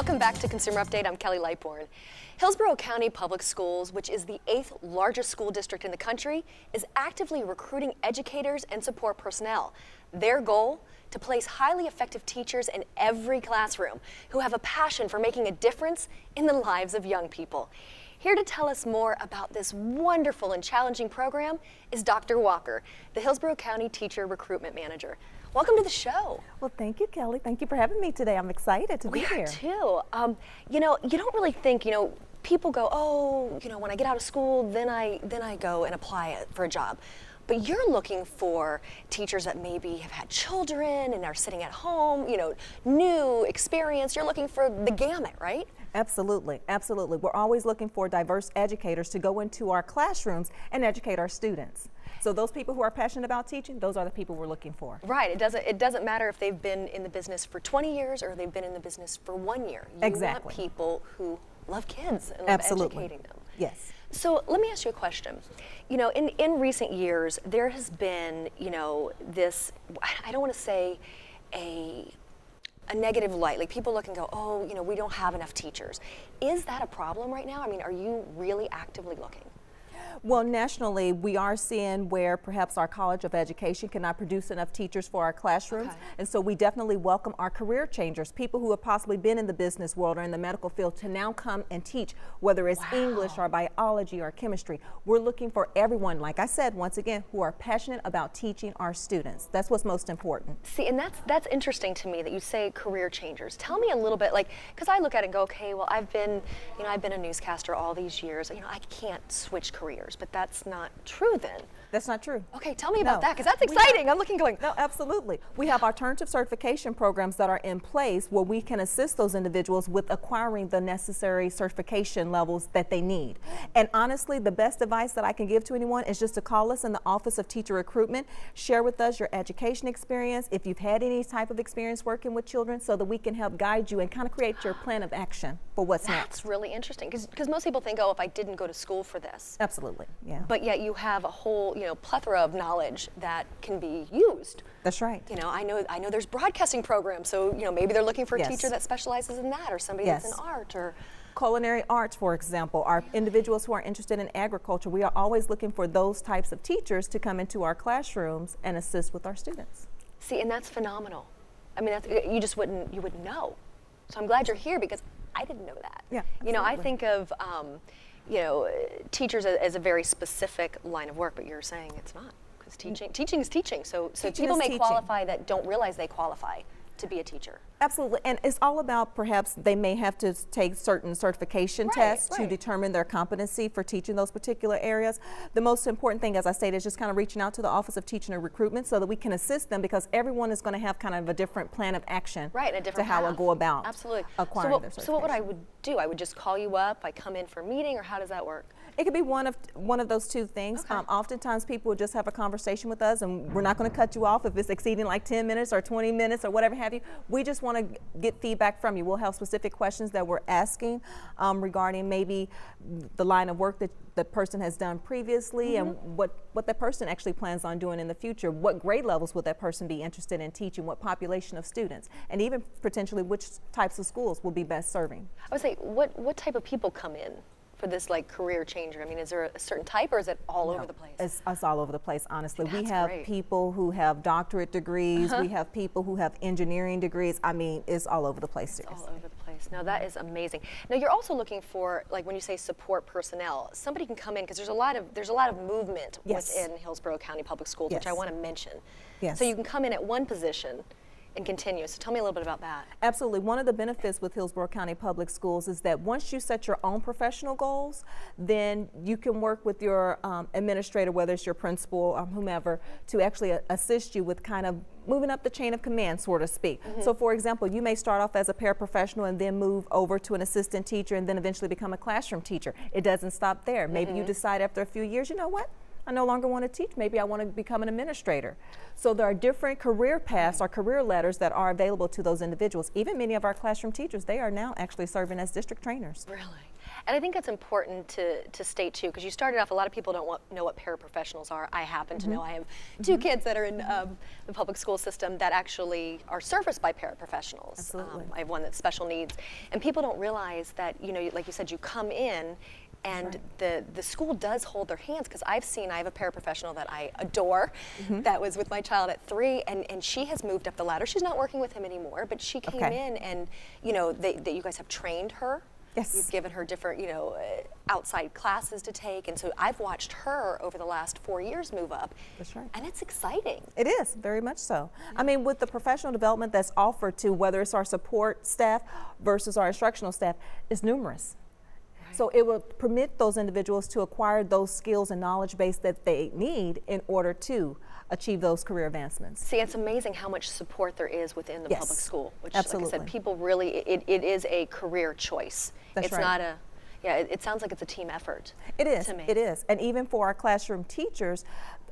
Welcome back to Consumer Update. I'm Kelly Lightbourne. Hillsborough County Public Schools, which is the 8th largest school district in the country, is actively recruiting educators and support personnel. Their goal? To place highly effective teachers in every classroom who have a passion for making a difference in the lives of young people. Here to tell us more about this wonderful and challenging program is Dr. Walker, the Hillsborough County Teacher Recruitment Manager. Welcome to the show. Well, thank you, Kelly. Thank you for having me today. I'm excited to be here. We are too. You know, you don't really think, people go, oh, when I get out of school, then I go and apply for a job. But you're looking for teachers that maybe have had children and are sitting at home, new experience. You're looking for the gamut, right? Absolutely, absolutely. We're always looking for diverse educators to go into our classrooms and educate our students. So those people who are passionate about teaching, those are the people we're looking for. Right. It doesn't matter if they've been in the business for 20 years or they've been in the business for 1 year. You Exactly. want people who love kids and love Absolutely. educating them. Yes. So let me ask you a question. In recent years, there has been, this, I don't want to say a negative light, like people look and go, oh, we don't have enough teachers. Is that a problem right now? I mean, are you really actively looking? Well, nationally, we are seeing where perhaps our College of Education cannot produce enough teachers for our classrooms. Okay. And so we definitely welcome our career changers, people who have possibly been in the business world or in the medical field to now come and teach, whether it's Wow. English or biology or chemistry. We're looking for everyone, like I said, once again, who are passionate about teaching our students. That's what's most important. See, and that's interesting to me that you say career changers. Tell me a little bit, because I look at it and go, okay, well, I've been a newscaster all these years. I can't switch careers, but that's not true then. That's not true. Okay, tell me about No. that, because that's exciting. I'm looking going, No, absolutely. We have alternative certification programs that are in place where we can assist those individuals with acquiring the necessary certification levels that they need. And honestly, the best advice that I can give to anyone is just to call us in the Office of Teacher Recruitment, share with us your education experience, if you've had any type of experience working with children, so that we can help guide you and kind of create your plan of action for what's next. that's really interesting, because most people think, oh, if I didn't go to school for this. Absolutely, yeah. But yet you have a whole, plethora of knowledge that can be used. That's right. I know there's broadcasting programs, so maybe they're looking for a Yes. teacher that specializes in that, or somebody Yes. that's in art, or Culinary arts, for example, our individuals who are interested in agriculture, we are always looking for those types of teachers to come into our classrooms and assist with our students. see, and that's phenomenal. I mean, you wouldn't know. So I'm glad you're here, because I didn't know that. Yeah, I absolutely. think of teachers as a very specific line of work, but you're saying it's not, because teaching is teaching. So Teaching people is may teaching. qualify that don't realize they qualify to be a teacher. Absolutely, and it's all about perhaps they may have to take certain certification Right, tests to right. determine their competency for teaching those particular areas. The most important thing, as I stated, is just kind of reaching out to the Office of Teaching and Recruitment so that we can assist them, because everyone is going to have kind of a different plan of action Right, a different to how I path. go about Absolutely. acquiring their So what would I certification. would do? I would just call you up, I come in for a meeting, or how does that work? It could be one of those two things. Okay. Oftentimes people will just have a conversation with us, and we're not going to cut you off if it's exceeding like 10 minutes or 20 minutes or whatever have you. We just want to get feedback from you. We'll have specific questions that we're asking regarding maybe the line of work that the person has done previously, and what that person actually plans on doing in the future. What grade levels would that person be interested in teaching? What population of students? And even potentially which types of schools will be best serving. I would say, what type of people come in for this career changer? I mean, is there a certain type, or is it all over the place? It's all over the place, honestly. We That's have great. people who have doctorate degrees. We have people who have engineering degrees. I mean, it's all over the place, All seriously. over the place. Now that is amazing. Now you're also looking for, when you say support personnel, somebody can come in, because there's a lot of movement Yes. within Hillsborough County Public Schools, which I Yes. want to mention. Yes. So you can come in at one position and continue. So tell me a little bit about that. Absolutely. One of the benefits with Hillsborough County Public Schools is that once you set your own professional goals, then you can work with your administrator, whether it's your principal or whomever, to actually assist you with kind of moving up the chain of command, so to speak. So for example, you may start off as a paraprofessional and then move over to an assistant teacher and then eventually become a classroom teacher. It doesn't stop there. Maybe you decide after a few years, you know what? I no longer want to teach. Maybe I want to become an administrator. So there are different career paths or career ladders that are available to those individuals. Even many of our classroom teachers, they are now actually serving as district trainers. Really? And I think that's important to state too, because you started off, a lot of people don't know what paraprofessionals are. I happen to know. I have two kids that are in the public school system that actually are serviced by paraprofessionals. Absolutely. I have one that's special needs. And people don't realize that, you know, like you said, you come in and the school does hold their hands, because I have a paraprofessional that I adore that was with my child at 3, and she has moved up the ladder. She's not working with him anymore, but she came in and, you know, you guys have trained her. Yes. You've given her different, you know, outside classes to take, and so I've watched her over the last 4 years move up. That's right. And it's exciting. It is, very much so. I mean, with the professional development that's offered to whether it's our support staff versus our instructional staff, is numerous. So it will permit those individuals to acquire those skills and knowledge base that they need in order to achieve those career advancements. See, it's amazing how much support there is within the public school, which, absolutely. like I said, people really, it is a career choice. That's it's right. not a, yeah, it sounds like it's a team effort. It is, to me. it is. And even for our classroom teachers,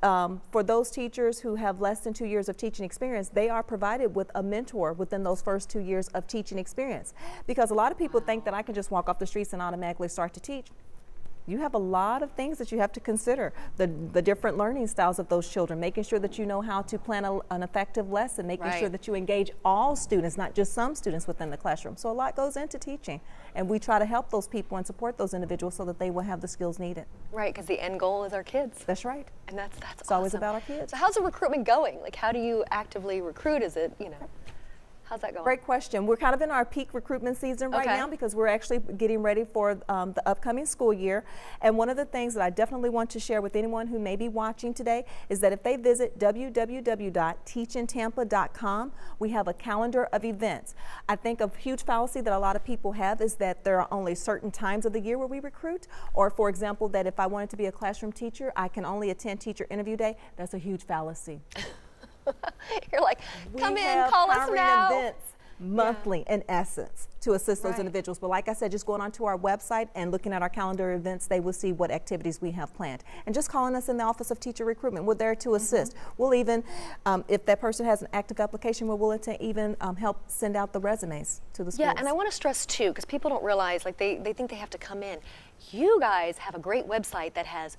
for those teachers who have less than 2 years of teaching experience, they are provided with a mentor within those first 2 years of teaching experience. Because a lot of people think that I can just walk off the streets and automatically start to teach. You have a lot of things that you have to consider. The different learning styles of those children, making sure that you know how to plan an effective lesson, making sure that you engage all students, not just some students within the classroom. So a lot goes into teaching, and we try to help those people and support those individuals so that they will have the skills needed. Right, because the end goal is our kids. That's right. And that's It's always about our kids. So how's the recruitment going? Like, how do you actively recruit? Is it, you know, how's that going? Great question. We're kind of in our peak recruitment season right now, because we're actually getting ready for the upcoming school year. And one of the things that I definitely want to share with anyone who may be watching today is that if they visit www.teachintampa.com, we have a calendar of events. I think a huge fallacy that a lot of people have is that there are only certain times of the year where we recruit, or for example, that if I wanted to be a classroom teacher, I can only attend teacher interview day. That's a huge fallacy. You're like, come in, call us We now. have events monthly, in essence, to assist those individuals. But like I said, just going onto our website and looking at our calendar events, they will see what activities we have planned. And just calling us in the Office of Teacher Recruitment, we're there to assist. We'll even, if that person has an active application, we're willing to even help send out the resumes to the schools. Yeah, and I want to stress too, because people don't realize, like they think they have to come in. You guys have a great website that has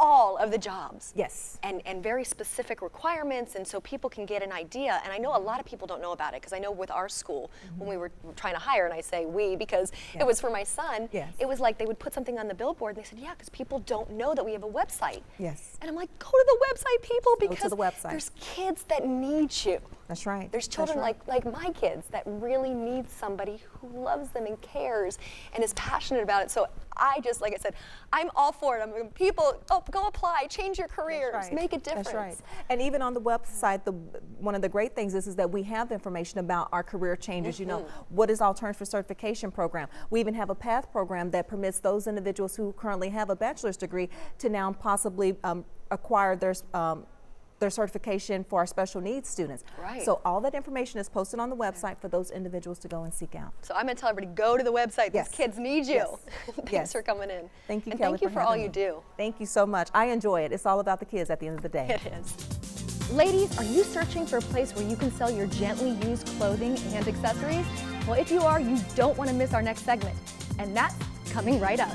all of the jobs. Yes. And very specific requirements, and so people can get an idea. And I know a lot of people don't know about it, because I know with our school, when we were trying to hire, and I say we because it was for my son, it was like they would put something on the billboard, and they said, yeah, because people don't know that we have a website. Yes. And I'm like, go to the website, people, Go to because the website. there's kids that need you. That's right. There's children like my kids that really need somebody who loves them and cares and is passionate about it. So I just, like I said, I'm all for it. People, go apply, change your careers, make a difference. That's right. And even on the website, one of the great things is that we have information about our career changes. You know, what is Alternative for Certification program? We even have a PATH program that permits those individuals who currently have a bachelor's degree to now possibly acquire their certification for our special needs students. Right. So all that information is posted on the website for those individuals to go and seek out. So I'm going to tell everybody, go to the website. These kids need you. Thanks for coming in. Thank you, and Kelly, thank you for all having you me. do. Thank you so much. I enjoy it. It's all about the kids at the end of the day. It is. Ladies, are you searching for a place where you can sell your gently used clothing and accessories? Well, if you are, you don't want to miss our next segment. And that's coming right up.